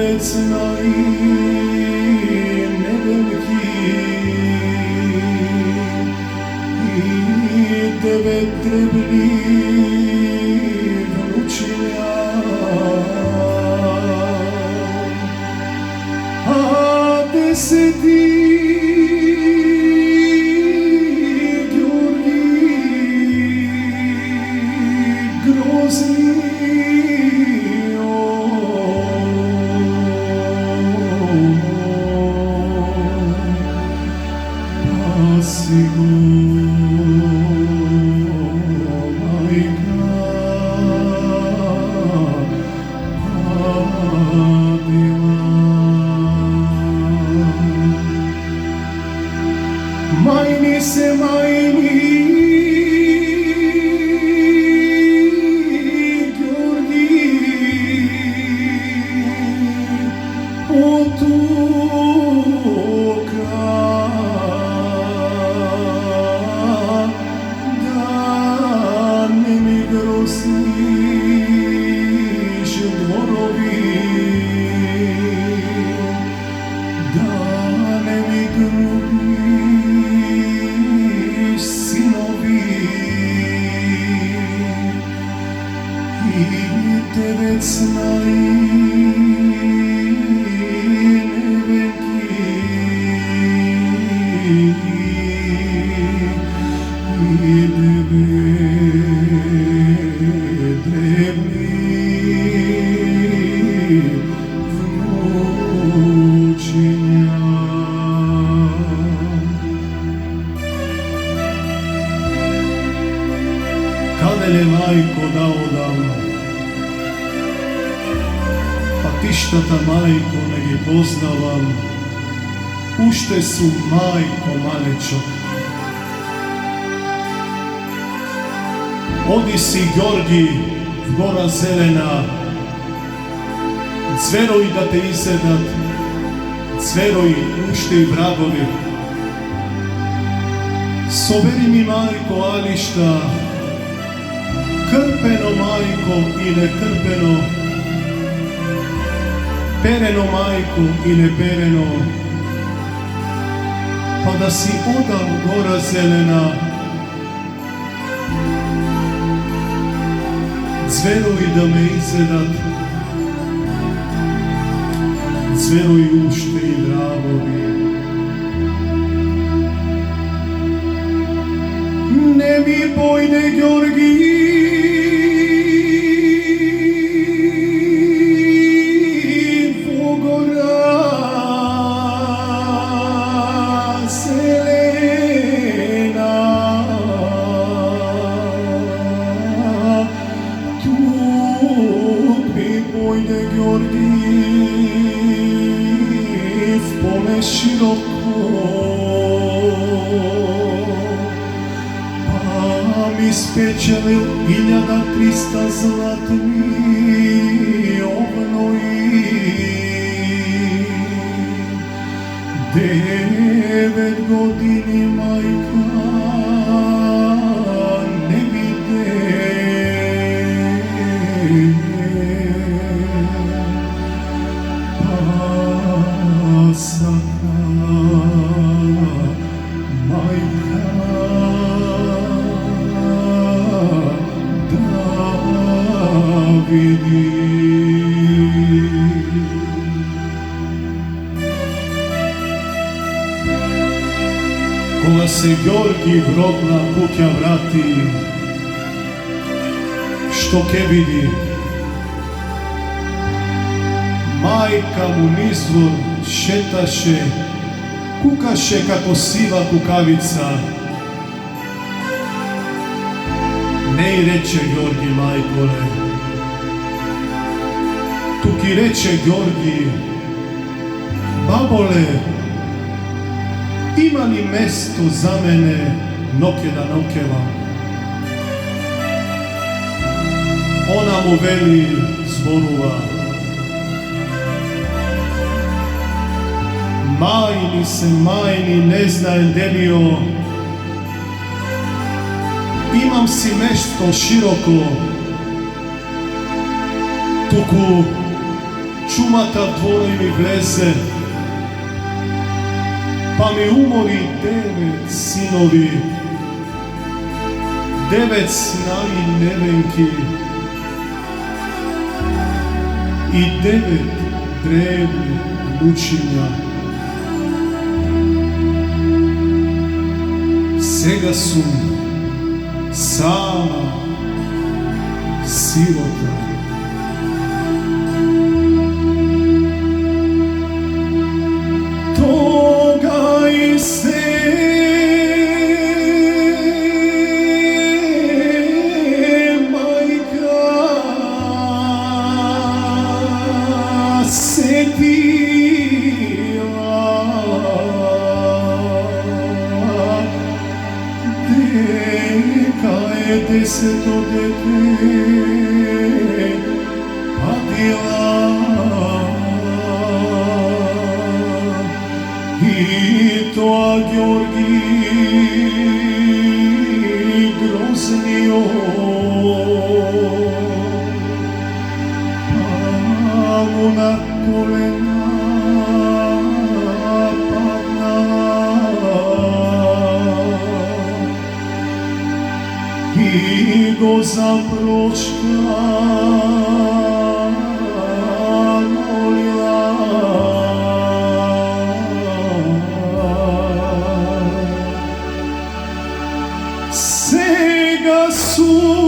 vec najneveliki i tebe trebni vnučinja. A deseti Majni se majni Georgi otoka da ne mi grozniš dvorovi, da ne mi grubiš sinovi i tebe Kadele majko naodavno, pa ti šta ta majko ne gi poznavam, ušte su majko malečo. Odi si Georgi, gora zelena, cveroj da te izedat, cveroj ušte i vragovi. Soberi mi majko ališta, krpeno majko i nekrpeno, pereno majko i nepereno, pa da si odam gora zelena, cveruj da me izedat, cveruj ušte i vragovi. Ne mi pojde Georgi, široko, pa mi spečelil 1300 zlatni obnoji, 9 godini majka ne vide, Koga se Georgi vrobna kukja vrati, što ke vidi, majka mu nizvor šetaše, kukaše kako siva kukavica. Ne i reče Georgi majkole, tuki reče Georgi, babole, ima li mesto za mene noke da nokevam? Ona mu veli zboruva, majni se majni, ne znajem delio, imam si mesto široko, tuku čumata dvora mi vleze, pa mi umori 9 sinovi, 9 snaji nevenki i 9 drevnih lučinja. Sega su sama sirota. Toga i se majka setila, deka je 10. dete patila. I to Georgi groznio, palo na kolena padna i go zaproška molila. Sega su